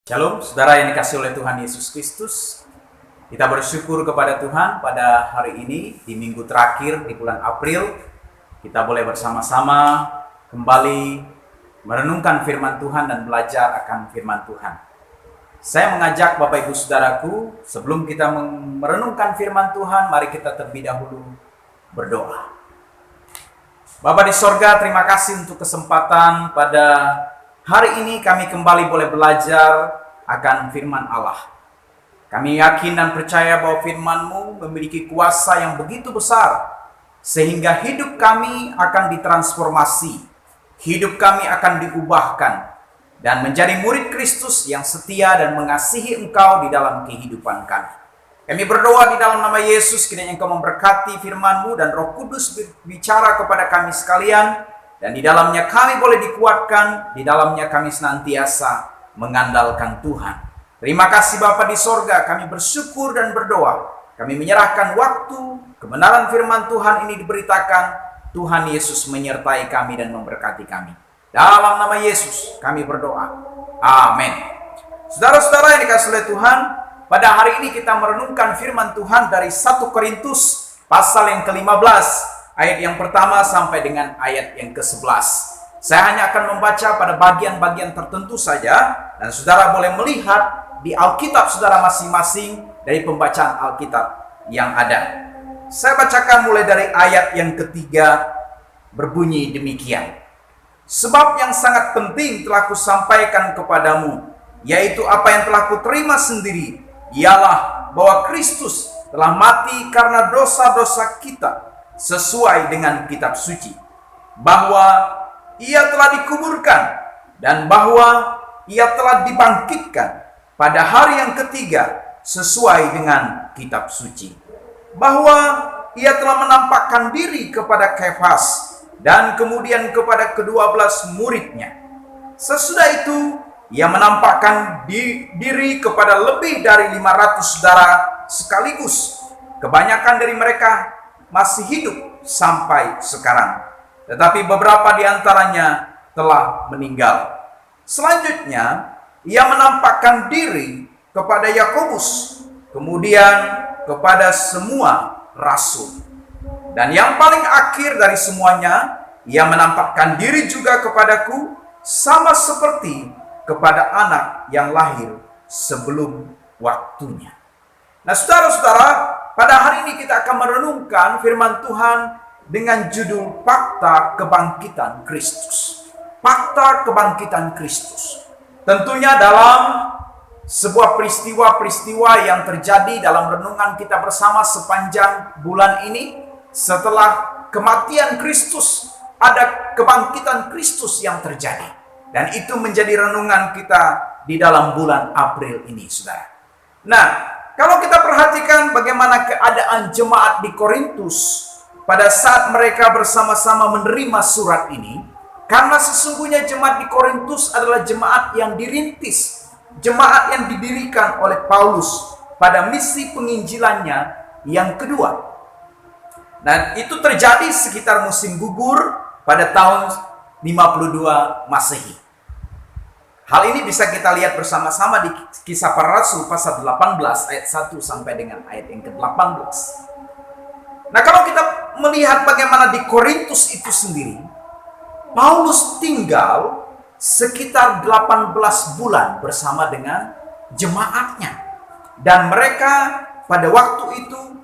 Shalom, saudara yang dikasih oleh Tuhan Yesus Kristus. Kita bersyukur kepada Tuhan pada hari ini, di minggu terakhir di bulan April. Kita boleh bersama-sama kembali merenungkan firman Tuhan dan belajar akan firman Tuhan. Saya mengajak Bapak Ibu Saudaraku, sebelum kita merenungkan firman Tuhan, mari kita terlebih dahulu berdoa. Bapa di sorga, terima kasih untuk kesempatan pada hari ini kami kembali boleh belajar akan firman Allah. Kami yakin dan percaya bahwa firman-Mu memiliki kuasa yang begitu besar, sehingga hidup kami akan ditransformasi, hidup kami akan diubahkan, dan menjadi murid Kristus yang setia dan mengasihi Engkau di dalam kehidupan kami. Kami berdoa di dalam nama Yesus, kiranya Engkau memberkati firman-Mu dan Roh Kudus berbicara kepada kami sekalian, dan di dalamnya kami boleh dikuatkan, di dalamnya kami senantiasa mengandalkan Tuhan. Terima kasih Bapa di sorga, kami bersyukur dan berdoa. Kami menyerahkan waktu, kebenaran firman Tuhan ini diberitakan. Tuhan Yesus menyertai kami dan memberkati kami. Dalam nama Yesus kami berdoa. Amin. Saudara-saudara yang dikasihi oleh Tuhan, pada hari ini kita merenungkan firman Tuhan dari 1 Korintus pasal yang ke-15. Ayat yang pertama sampai dengan ayat yang ke-11. Saya hanya akan membaca pada bagian-bagian tertentu saja, dan saudara boleh melihat di Alkitab saudara masing-masing dari pembacaan Alkitab yang ada. Saya bacakan mulai dari ayat yang ketiga, berbunyi demikian. Sebab yang sangat penting telah kusampaikan kepadamu, yaitu apa yang telah kuterima sendiri, ialah bahwa Kristus telah mati karena dosa-dosa kita, sesuai dengan kitab suci, bahwa ia telah dikuburkan dan bahwa ia telah dibangkitkan pada hari yang ketiga sesuai dengan kitab suci, bahwa ia telah menampakkan diri kepada Kefas dan kemudian kepada ke-12 muridnya. Sesudah itu ia menampakkan diri kepada lebih dari 500 saudara sekaligus. Kebanyakan dari mereka masih hidup sampai sekarang, tetapi beberapa di antaranya telah meninggal. Selanjutnya, ia menampakkan diri kepada Yakobus, kemudian kepada semua rasul. Dan yang paling akhir dari semuanya, ia menampakkan diri juga kepadaku, sama seperti kepada anak yang lahir sebelum waktunya. Nah, saudara-saudara, pada hari ini kita akan merenungkan firman Tuhan dengan judul Fakta Kebangkitan Kristus. Fakta Kebangkitan Kristus. Tentunya dalam sebuah peristiwa-peristiwa yang terjadi dalam renungan kita bersama sepanjang bulan ini, setelah kematian Kristus, ada kebangkitan Kristus yang terjadi. Dan itu menjadi renungan kita di dalam bulan April ini, saudara. Nah, kalau kita perhatikan bagaimana keadaan jemaat di Korintus pada saat mereka bersama-sama menerima surat ini, karena sesungguhnya jemaat di Korintus adalah jemaat yang dirintis, jemaat yang didirikan oleh Paulus pada misi penginjilannya yang kedua. Dan itu terjadi sekitar musim gugur pada tahun 52 Masehi. Hal ini bisa kita lihat bersama-sama di Kisah Para Rasul pasal 18 ayat 1 sampai dengan ayat yang ke-18. Nah, kalau kita melihat bagaimana di Korintus itu sendiri, Paulus tinggal sekitar 18 bulan bersama dengan jemaatnya. Dan mereka pada waktu itu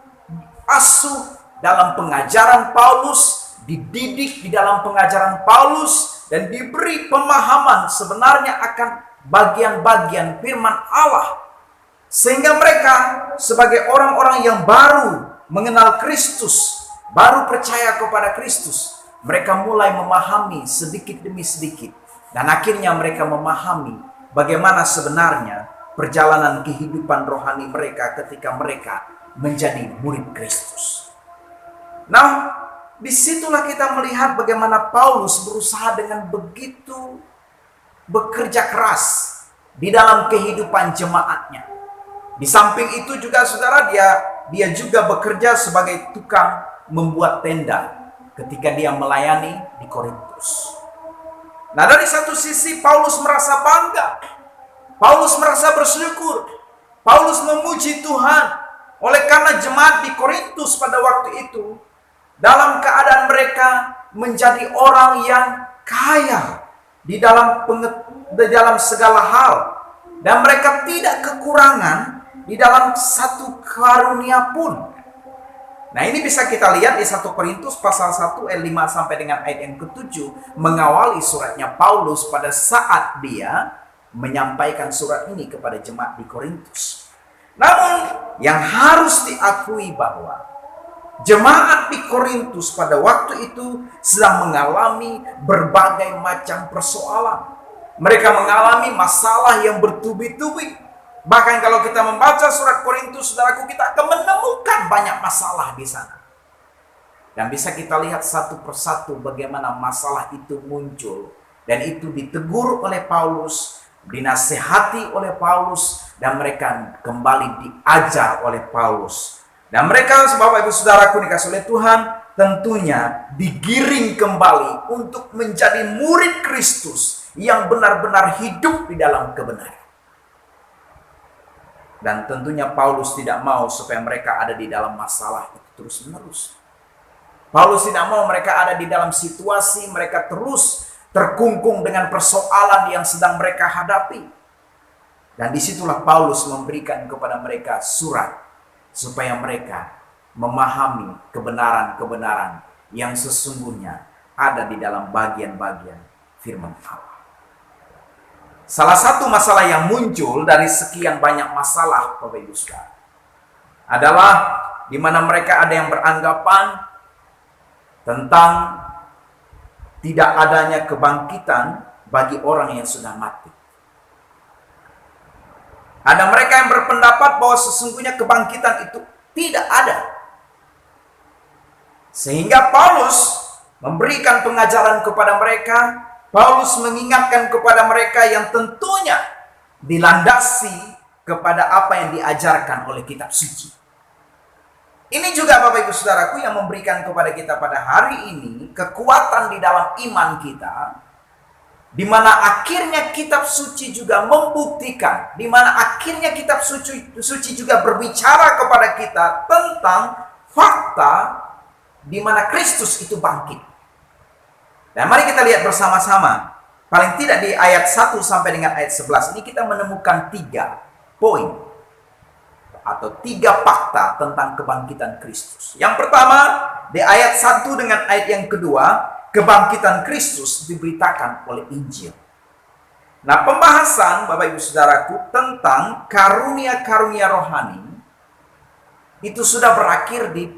asuh dalam pengajaran Paulus, dididik di dalam pengajaran Paulus, dan diberi pemahaman sebenarnya akan bagian-bagian firman Allah. Sehingga mereka sebagai orang-orang yang baru mengenal Kristus, baru percaya kepada Kristus, mereka mulai memahami sedikit demi sedikit. Dan akhirnya mereka memahami bagaimana sebenarnya perjalanan kehidupan rohani mereka ketika mereka menjadi murid Kristus. Nah, disitulah kita melihat bagaimana Paulus berusaha dengan begitu bekerja keras di dalam kehidupan jemaatnya. Di samping itu juga saudara, dia juga bekerja sebagai tukang membuat tenda ketika dia melayani di Korintus. Nah, dari satu sisi Paulus merasa bangga Paulus merasa bersyukur. Paulus memuji Tuhan. Oleh karena jemaat di Korintus pada waktu itu, dalam keadaan mereka menjadi orang yang kaya di dalam segala hal. Dan mereka tidak kekurangan di dalam satu karunia pun. Nah, ini bisa kita lihat di 1 Korintus pasal 1 ayat 5 sampai dengan ayat yang ke-7 mengawali suratnya Paulus pada saat dia menyampaikan surat ini kepada jemaat di Korintus. Namun yang harus diakui bahwa jemaat di Korintus pada waktu itu sedang mengalami berbagai macam persoalan. Mereka mengalami masalah yang bertubi-tubi. Bahkan kalau kita membaca surat Korintus, saudaraku, kita akan menemukan banyak masalah di sana. Dan bisa kita lihat satu persatu bagaimana masalah itu muncul. Dan itu ditegur oleh Paulus, dinasehati oleh Paulus, dan mereka kembali diajar oleh Paulus. Dan mereka, Bapak Ibu Saudaraku dikasih oleh Tuhan, tentunya digiring kembali untuk menjadi murid Kristus yang benar-benar hidup di dalam kebenaran. Dan tentunya Paulus tidak mau supaya mereka ada di dalam masalah itu terus-menerus. Paulus tidak mau mereka ada di dalam situasi mereka terus terkungkung dengan persoalan yang sedang mereka hadapi. Dan disitulah Paulus memberikan kepada mereka surat supaya mereka memahami kebenaran-kebenaran yang sesungguhnya ada di dalam bagian-bagian firman Allah. Salah satu masalah yang muncul dari sekian banyak masalah, Bapak Ibu Saudara, adalah di mana mereka ada yang beranggapan tentang tidak adanya kebangkitan bagi orang yang sudah mati. Ada mereka yang berpendapat bahwa sesungguhnya kebangkitan itu tidak ada. Sehingga Paulus memberikan pengajaran kepada mereka. Paulus mengingatkan kepada mereka yang tentunya dilandasi kepada apa yang diajarkan oleh kitab suci. Ini juga Bapak Ibu Saudaraku yang memberikan kepada kita pada hari ini kekuatan di dalam iman kita, di mana akhirnya kitab suci juga membuktikan, di mana akhirnya kitab suci juga berbicara kepada kita tentang fakta di mana Kristus itu bangkit. Dan mari kita lihat bersama-sama, paling tidak di ayat 1 sampai dengan ayat 11 ini kita menemukan 3 poin atau 3 fakta tentang kebangkitan Kristus. Yang pertama, di ayat 1 dengan ayat yang kedua, kebangkitan Kristus diberitakan oleh Injil. Nah, pembahasan Bapak Ibu Saudaraku tentang karunia-karunia rohani itu sudah berakhir di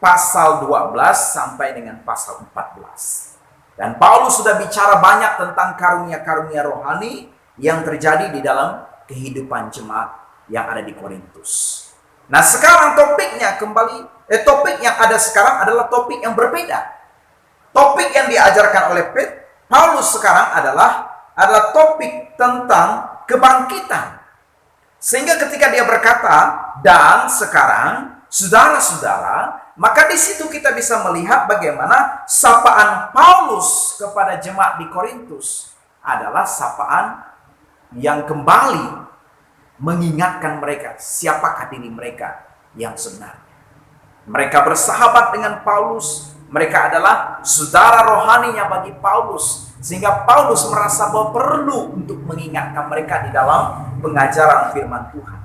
pasal 12 sampai dengan pasal 14. Dan Paulus sudah bicara banyak tentang karunia-karunia rohani yang terjadi di dalam kehidupan jemaat yang ada di Korintus. Nah, sekarang topik yang ada sekarang adalah topik yang berbeda. Topik yang diajarkan oleh Paulus sekarang adalah topik tentang kebangkitan. Sehingga ketika dia berkata, dan sekarang saudara-saudara, maka di situ kita bisa melihat bagaimana sapaan Paulus kepada jemaat di Korintus adalah sapaan yang kembali mengingatkan mereka siapakah diri mereka yang sebenarnya. Mereka bersahabat dengan Paulus, mereka adalah saudara rohaninya bagi Paulus, sehingga Paulus merasa bahwa perlu untuk mengingatkan mereka di dalam pengajaran firman Tuhan.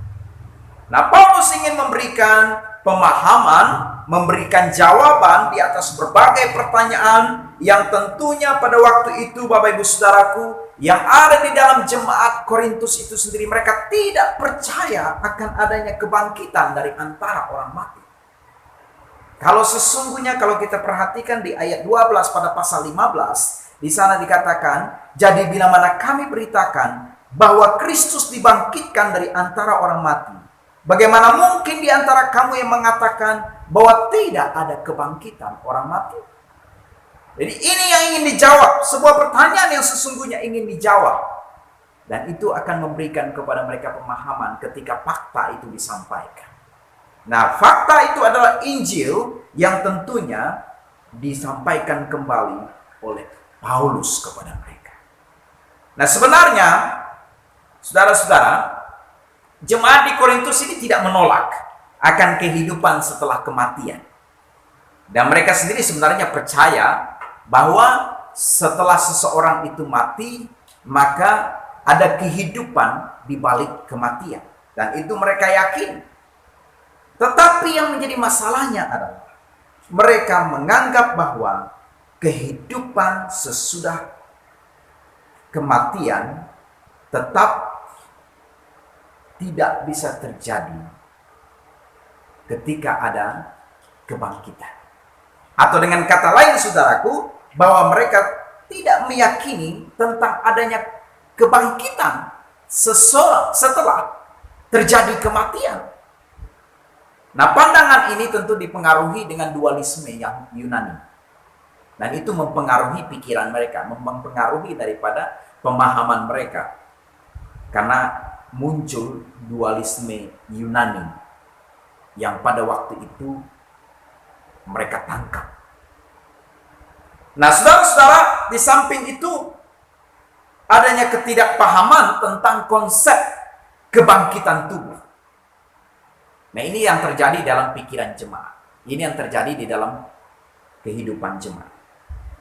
Nah, Paulus ingin memberikan pemahaman, memberikan jawaban di atas berbagai pertanyaan yang tentunya pada waktu itu Bapak Ibu Saudaraku yang ada di dalam jemaat Korintus itu sendiri, mereka tidak percaya akan adanya kebangkitan dari antara orang mati. Kalau sesungguhnya kalau kita perhatikan di ayat 12 pada pasal 15, di sana dikatakan, jadi bila mana kami beritakan bahwa Kristus dibangkitkan dari antara orang mati, bagaimana mungkin di antara kamu yang mengatakan bahwa tidak ada kebangkitan orang mati? Jadi ini yang ingin dijawab, sebuah pertanyaan yang sesungguhnya ingin dijawab. Dan itu akan memberikan kepada mereka pemahaman ketika fakta itu disampaikan. Nah, fakta itu adalah Injil yang tentunya disampaikan kembali oleh Paulus kepada mereka. Nah, sebenarnya Saudara-saudara, jemaat di Korintus ini tidak menolak akan kehidupan setelah kematian. Dan mereka sendiri sebenarnya percaya bahwa setelah seseorang itu mati, maka ada kehidupan di balik kematian. Dan itu mereka yakin. Tetapi yang menjadi masalahnya adalah mereka menganggap bahwa kehidupan sesudah kematian tetap tidak bisa terjadi ketika ada kebangkitan. Atau dengan kata lain, saudaraku, bahwa mereka tidak meyakini tentang adanya kebangkitan setelah terjadi kematian. Nah, pandangan ini tentu dipengaruhi dengan dualisme yang Yunani. Dan itu mempengaruhi pikiran mereka, mempengaruhi daripada pemahaman mereka. Karena muncul dualisme Yunani yang pada waktu itu mereka tangkap. Nah, saudara-saudara, di samping itu adanya ketidakpahaman tentang konsep kebangkitan tubuh. Nah, ini yang terjadi dalam pikiran jemaat. Ini yang terjadi di dalam kehidupan jemaat.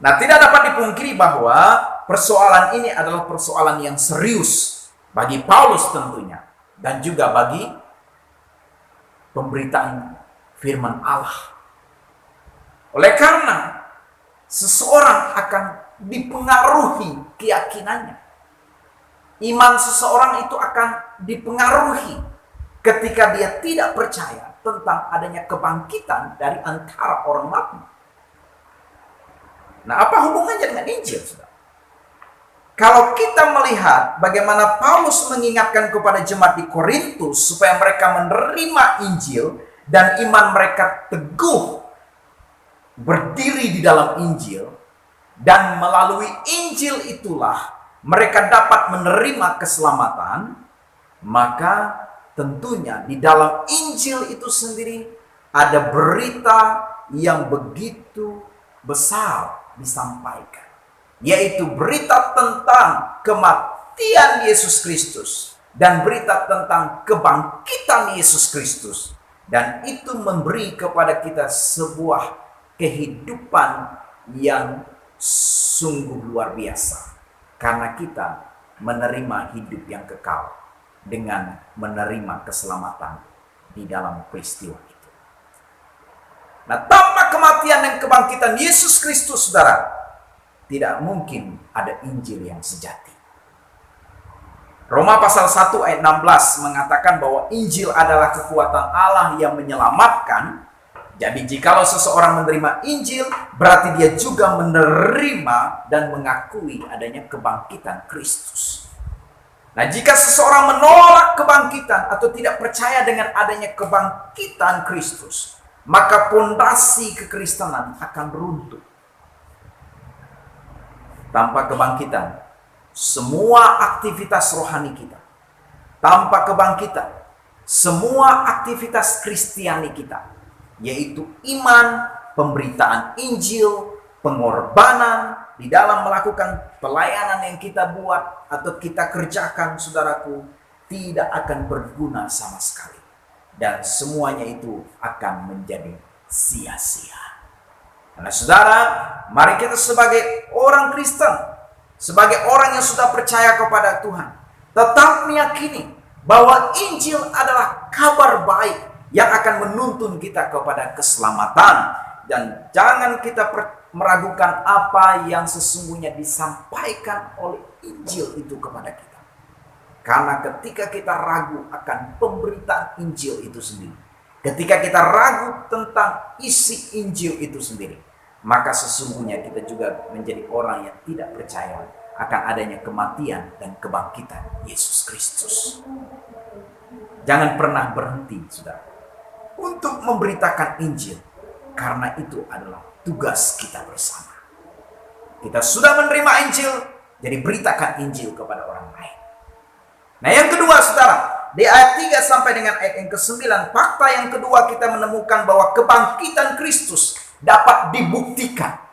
Nah, tidak dapat dipungkiri bahwa persoalan ini adalah persoalan yang serius bagi Paulus tentunya, dan juga bagi pemberitaan firman Allah. Oleh karena seseorang akan dipengaruhi keyakinannya. Iman seseorang itu akan dipengaruhi ketika dia tidak percaya tentang adanya kebangkitan dari antara orang mati. Nah, apa hubungannya dengan Injil, saudara? Kalau kita melihat bagaimana Paulus mengingatkan kepada jemaat di Korintus supaya mereka menerima Injil dan iman mereka teguh berdiri di dalam Injil, dan melalui Injil itulah mereka dapat menerima keselamatan, maka tentunya di dalam Injil itu sendiri ada berita yang begitu besar disampaikan, yaitu berita tentang kematian Yesus Kristus dan berita tentang kebangkitan Yesus Kristus. Dan itu memberi kepada kita sebuah kehidupan yang sungguh luar biasa, karena kita menerima hidup yang kekal dengan menerima keselamatan di dalam peristiwa itu. Nah, tanpa kematian dan kebangkitan Yesus Kristus, saudara, tidak mungkin ada Injil yang sejati. Roma pasal 1 ayat 16 mengatakan bahwa Injil adalah kekuatan Allah yang menyelamatkan. Jadi jikalau seseorang menerima Injil, berarti dia juga menerima dan mengakui adanya kebangkitan Kristus. Nah, jika seseorang menolak kebangkitan atau tidak percaya dengan adanya kebangkitan Kristus, maka pondasi kekristenan akan runtuh. Tanpa kebangkitan, semua aktivitas rohani kita, tanpa kebangkitan, semua aktivitas Kristiani kita, yaitu iman, pemberitaan Injil, pengorbanan di dalam melakukan pelayanan yang kita buat atau kita kerjakan, saudaraku, tidak akan berguna sama sekali. Dan semuanya itu akan menjadi sia-sia. Karena saudara, mari kita sebagai orang Kristen, sebagai orang yang sudah percaya kepada Tuhan, tetap meyakini bahwa Injil adalah kabar baik yang akan menuntun kita kepada keselamatan. Dan jangan kita meragukan apa yang sesungguhnya disampaikan oleh Injil itu kepada kita. Karena ketika kita ragu akan pemberitaan Injil itu sendiri, ketika kita ragu tentang isi Injil itu sendiri, maka sesungguhnya kita juga menjadi orang yang tidak percaya akan adanya kematian dan kebangkitan Yesus Kristus. Jangan pernah berhenti, saudara, untuk memberitakan Injil, karena itu adalah tugas kita bersama. Kita sudah menerima Injil, jadi beritakan Injil kepada orang lain. Nah, yang kedua, saudara, di ayat 3 sampai dengan ayat yang ke-9, fakta yang kedua kita menemukan bahwa kebangkitan Kristus dapat dibuktikan.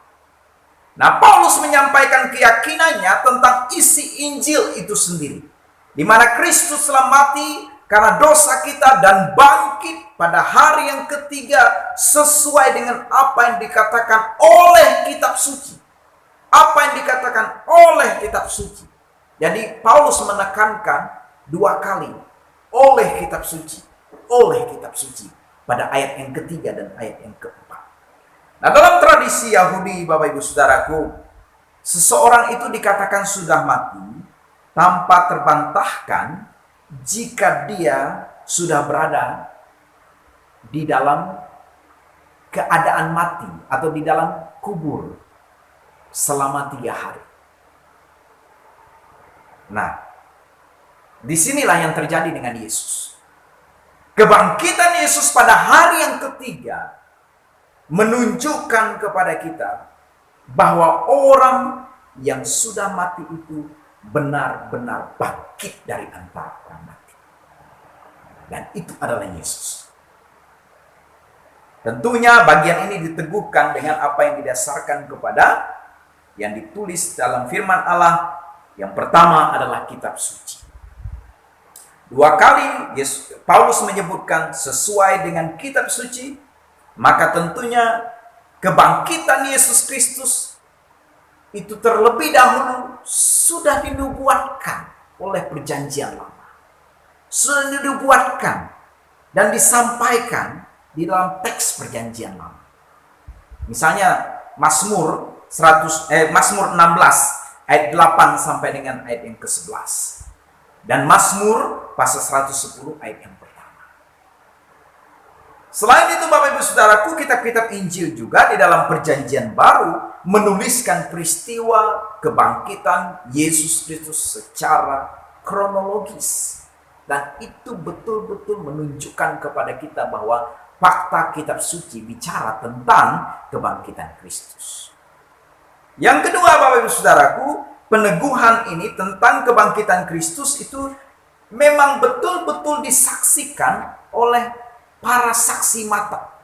Nah, Paulus menyampaikan keyakinannya tentang isi Injil itu sendiri, di mana Kristus telah mati karena dosa kita dan bangkit pada hari yang ketiga sesuai dengan apa yang dikatakan oleh kitab suci. Apa yang dikatakan oleh kitab suci. Jadi Paulus menekankan 2 kali oleh kitab suci, oleh kitab suci pada ayat yang ketiga dan ayat yang keempat. Nah, dalam tradisi Yahudi, Bapak Ibu Saudaraku, seseorang itu dikatakan sudah mati tanpa terbantahkan jika dia sudah berada di dalam keadaan mati atau di dalam kubur selama 3 hari. Nah, disinilah yang terjadi dengan Yesus. Kebangkitan Yesus pada hari yang ketiga menunjukkan kepada kita bahwa orang yang sudah mati itu benar-benar bangkit dari antara orang mati. Dan itu adalah Yesus. Tentunya bagian ini diteguhkan dengan apa yang didasarkan kepada yang ditulis dalam firman Allah. Yang pertama adalah kitab suci. 2 kali Paulus menyebutkan sesuai dengan kitab suci, maka tentunya kebangkitan Yesus Kristus itu terlebih dahulu sudah dinubuatkan oleh perjanjian lama. Sudah dinubuatkan dan disampaikan di dalam teks perjanjian lama. Misalnya Mazmur 16 ayat 8 sampai dengan ayat yang ke-11. Dan Mazmur pasal 110 ayat yang pertama. Selain itu Bapak Ibu Saudaraku, kitab-kitab Injil juga di dalam perjanjian baru menuliskan peristiwa kebangkitan Yesus Kristus secara kronologis. Dan itu betul-betul menunjukkan kepada kita bahwa fakta kitab suci bicara tentang kebangkitan Kristus. Yang kedua Bapak Ibu Saudaraku, peneguhan ini tentang kebangkitan Kristus itu memang betul-betul disaksikan oleh para saksi mata.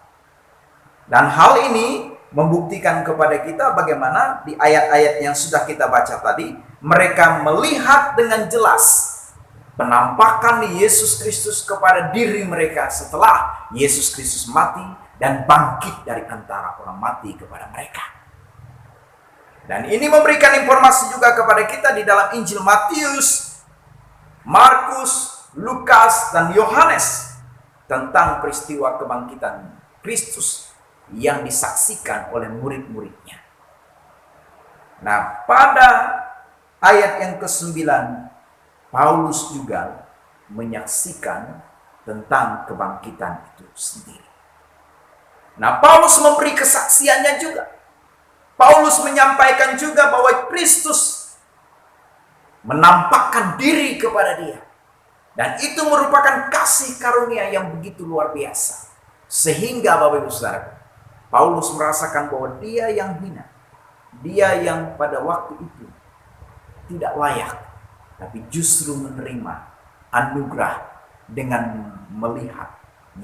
Dan hal ini membuktikan kepada kita bagaimana di ayat-ayat yang sudah kita baca tadi, mereka melihat dengan jelas penampakan Yesus Kristus kepada diri mereka setelah Yesus Kristus mati dan bangkit dari antara orang mati kepada mereka. Dan ini memberikan informasi juga kepada kita di dalam Injil Matius, Markus, Lukas, dan Yohanes tentang peristiwa kebangkitan Kristus yang disaksikan oleh murid-muridnya. Nah, pada ayat yang ke-9, Paulus juga menyaksikan tentang kebangkitan itu sendiri. Nah, Paulus memberi kesaksiannya juga. Paulus menyampaikan juga bahwa Kristus menampakkan diri kepada dia. Dan itu merupakan kasih karunia yang begitu luar biasa. Sehingga Bapak Ibu Saudara, Paulus merasakan bahwa dia yang hina, dia yang pada waktu itu tidak layak, tapi justru menerima anugerah dengan melihat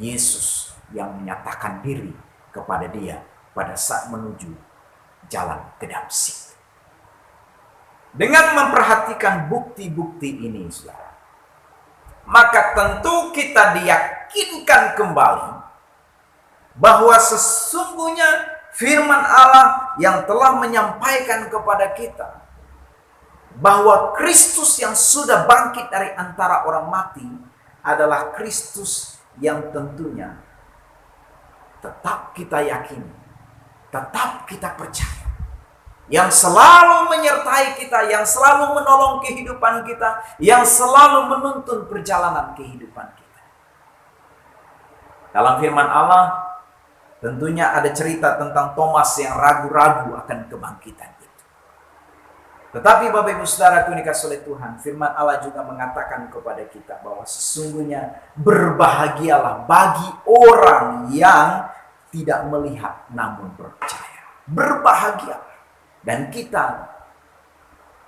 Yesus yang menyatakan diri kepada dia pada saat menuju jalan ke Damsyik. Dengan memperhatikan bukti-bukti ini, saudara, maka tentu kita diyakinkan kembali bahwa sesungguhnya firman Allah yang telah menyampaikan kepada kita bahwa Kristus yang sudah bangkit dari antara orang mati adalah Kristus yang tentunya tetap kita yakini, tetap kita percaya, yang selalu menyertai kita, yang selalu menolong kehidupan kita, yang selalu menuntun perjalanan kehidupan kita. Dalam firman Allah tentunya ada cerita tentang Thomas yang ragu-ragu akan kebangkitan itu. Tetapi Bapak Ibu Saudara yang dikasihi oleh Tuhan, firman Allah juga mengatakan kepada kita bahwa sesungguhnya berbahagialah bagi orang yang tidak melihat namun percaya. Berbahagia. Dan kita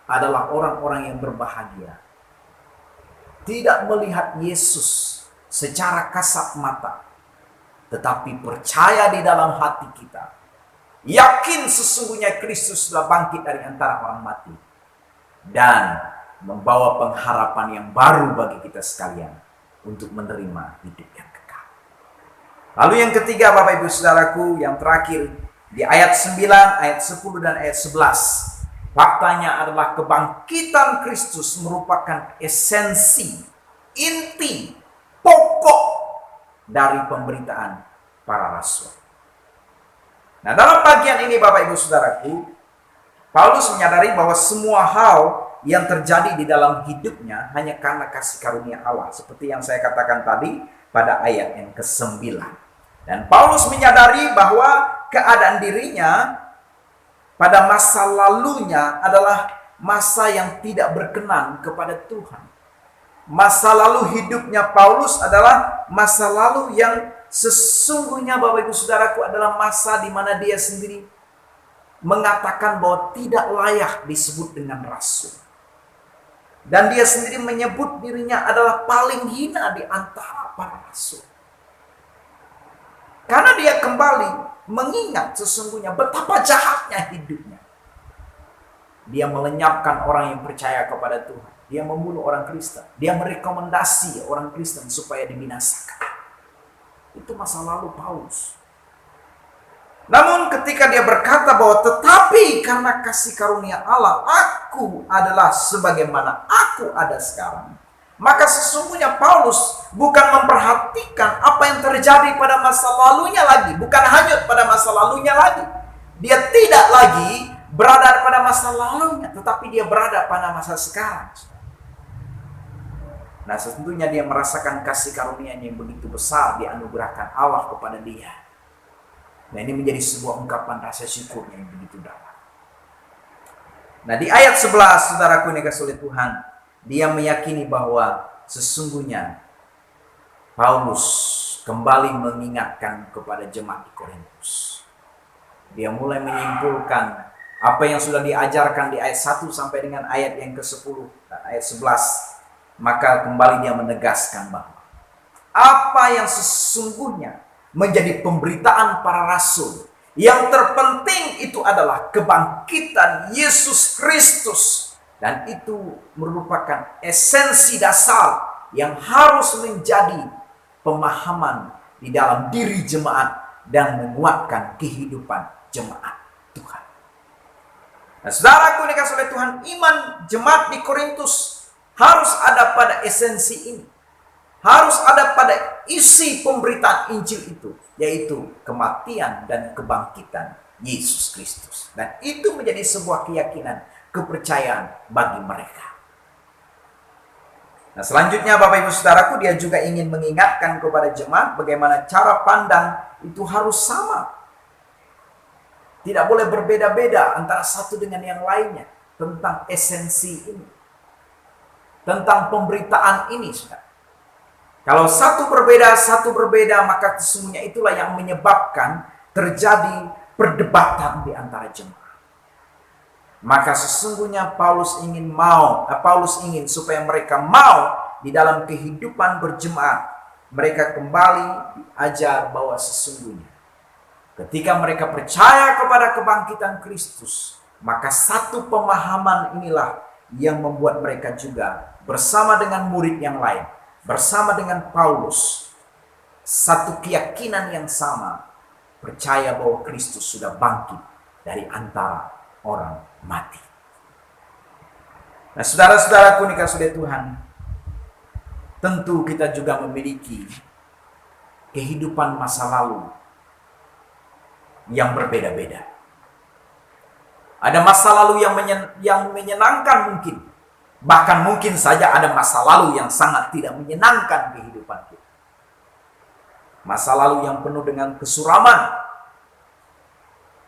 adalah orang-orang yang berbahagia. Tidak melihat Yesus secara kasat mata, tetapi percaya di dalam hati kita. Yakin sesungguhnya Kristus sudah bangkit dari antara orang mati. Dan membawa pengharapan yang baru bagi kita sekalian untuk menerima hidup yang kekal. Lalu yang ketiga, Bapak Ibu Saudaraku, yang terakhir di ayat 9, ayat 10 dan ayat 11. Faktanya adalah kebangkitan Kristus merupakan esensi, inti, pokok dari pemberitaan para rasul. Nah, dalam bagian ini Bapak Ibu Saudaraku, Paulus menyadari bahwa semua hal yang terjadi di dalam hidupnya hanya karena kasih karunia Allah. Seperti yang saya katakan tadi pada ayat yang ke-9. Dan Paulus menyadari bahwa keadaan dirinya pada masa lalunya adalah masa yang tidak berkenan kepada Tuhan. Masa lalu hidupnya Paulus adalah masa lalu yang sesungguhnya Bapak Ibu Saudaraku adalah masa di mana dia sendiri mengatakan bahwa tidak layak disebut dengan rasul. Dan dia sendiri menyebut dirinya adalah paling hina di antara para rasul. Karena dia kembali mengingat sesungguhnya betapa jahatnya hidupnya. Dia melenyapkan orang yang percaya kepada Tuhan. Dia membunuh orang Kristen. Dia merekomendasi orang Kristen supaya dibinasakan. Itu masa lalu Paulus. Namun ketika dia berkata bahwa tetapi karena kasih karunia Allah, aku adalah sebagaimana aku ada sekarang. Maka sesungguhnya Paulus bukan memperhatikan apa yang terjadi pada masa lalunya lagi. Bukan hanyut pada masa lalunya lagi. Dia tidak lagi berada pada masa lalunya, tetapi dia berada pada masa sekarang. Nah, tentunya dia merasakan kasih karunia yang begitu besar dianugerahkan Allah kepada dia. Nah, ini menjadi sebuah ungkapan rasa syukurnya yang begitu dalam. Nah, di ayat 11, saudaraku yang dikasihi oleh Tuhan, dia meyakini bahwa sesungguhnya Paulus kembali mengingatkan kepada jemaat di Korintus. Dia mulai menyimpulkan apa yang sudah diajarkan di ayat 1 sampai dengan ayat yang ke-10 dan ayat 11. Maka kembali dia menegaskan bahwa apa yang sesungguhnya menjadi pemberitaan para rasul. Yang terpenting itu adalah kebangkitan Yesus Kristus. Dan itu merupakan esensi dasar yang harus menjadi pemahaman di dalam diri jemaat dan menguatkan kehidupan jemaat Tuhan. Nah, saudaraku dikasihi oleh Tuhan, iman jemaat di Korintus harus ada pada esensi ini. Harus ada pada isi pemberitaan Injil itu, yaitu kematian dan kebangkitan Yesus Kristus. Dan itu menjadi sebuah keyakinan, kepercayaan bagi mereka. Nah, selanjutnya Bapak Ibu Saudaraku, dia juga ingin mengingatkan kepada jemaat bagaimana cara pandang itu harus sama. Tidak boleh berbeda-beda antara satu dengan yang lainnya tentang esensi ini. Tentang pemberitaan ini, saudara. Kalau satu berbeda, maka sesungguhnya itulah yang menyebabkan terjadi perdebatan di antara jemaat. Maka sesungguhnya Paulus ingin supaya mereka mau di dalam kehidupan berjemaat, mereka kembali diajar bahwa sesungguhnya ketika mereka percaya kepada kebangkitan Kristus, maka satu pemahaman inilah yang membuat mereka juga bersama dengan murid yang lain, bersama dengan Paulus, satu keyakinan yang sama, percaya bahwa Kristus sudah bangkit dari antara orang mati. Nah, saudara-saudaraku dikasihi oleh Tuhan, tentu kita juga memiliki kehidupan masa lalu yang berbeda-beda. Ada masa lalu yang menyenangkan mungkin. Bahkan mungkin saja ada masa lalu yang sangat tidak menyenangkan kehidupan kita. Masa lalu yang penuh dengan kesuraman.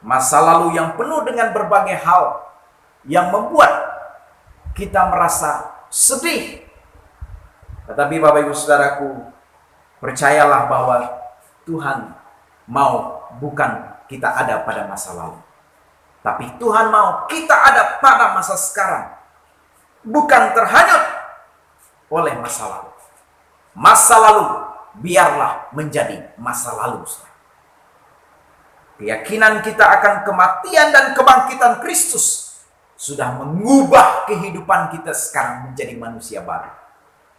Masa lalu yang penuh dengan berbagai hal yang membuat kita merasa sedih. Tetapi Bapak Ibu Saudaraku, percayalah bahwa Tuhan mau bukan kita ada pada masa lalu. Tapi Tuhan mau kita ada pada masa sekarang. Bukan terhanyut oleh masa lalu. Masa lalu biarlah menjadi masa lalu. Keyakinan kita akan kematian dan kebangkitan Kristus sudah mengubah kehidupan kita sekarang menjadi manusia baru.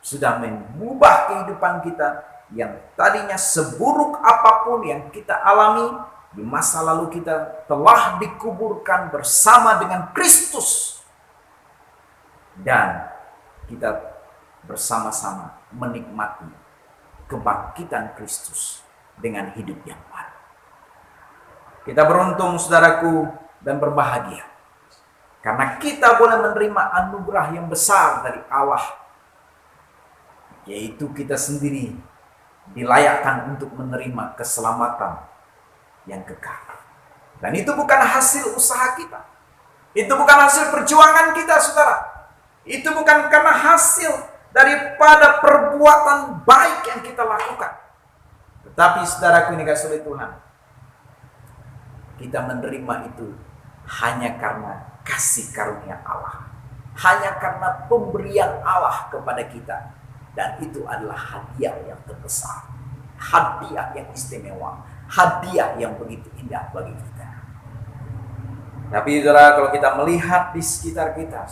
Sudah mengubah kehidupan kita yang tadinya seburuk apapun yang kita alami di masa lalu, kita telah dikuburkan bersama dengan Kristus. Dan kita bersama-sama menikmati kebangkitan Kristus dengan hidup yang baru. Kita beruntung saudaraku dan berbahagia karena kita boleh menerima anugerah yang besar dari Allah, yaitu kita sendiri dilayakkan untuk menerima keselamatan yang kekal. Dan itu bukan hasil usaha kita. Itu bukan hasil perjuangan kita, saudara. Itu bukan karena hasil daripada perbuatan baik yang kita lakukan. Tetapi saudaraku ini kasih oleh Tuhan, kita menerima itu hanya karena kasih karunia Allah. Hanya karena pemberian Allah kepada kita. Dan itu adalah hadiah yang terbesar. Hadiah yang istimewa. Hadiah yang begitu indah bagi kita. Tapi saudara, kalau kita melihat di sekitar kita,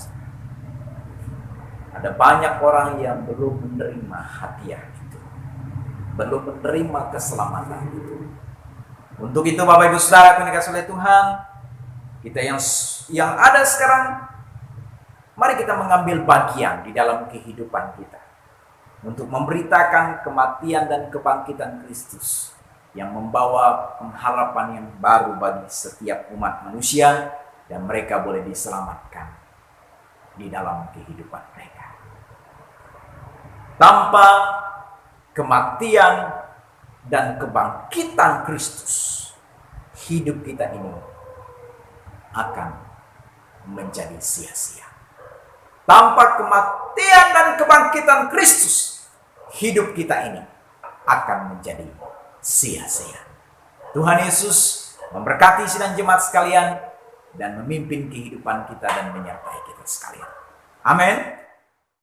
ada banyak orang yang belum menerima hadiah itu, belum menerima keselamatan itu. Untuk itu Bapak Ibu Saudara yang dikasihi oleh Tuhan, kita yang ada sekarang, mari kita mengambil bagian di dalam kehidupan kita untuk memberitakan kematian dan kebangkitan Kristus yang membawa pengharapan yang baru bagi setiap umat manusia, dan mereka boleh diselamatkan di dalam kehidupan mereka. Tanpa kematian dan kebangkitan Kristus, hidup kita ini akan menjadi sia-sia. Tanpa kematian dan kebangkitan Kristus, hidup kita ini akan menjadi sia-sia. Tuhan Yesus memberkati sidang jemaat sekalian dan memimpin kehidupan kita dan menyertai kita sekalian. Amin.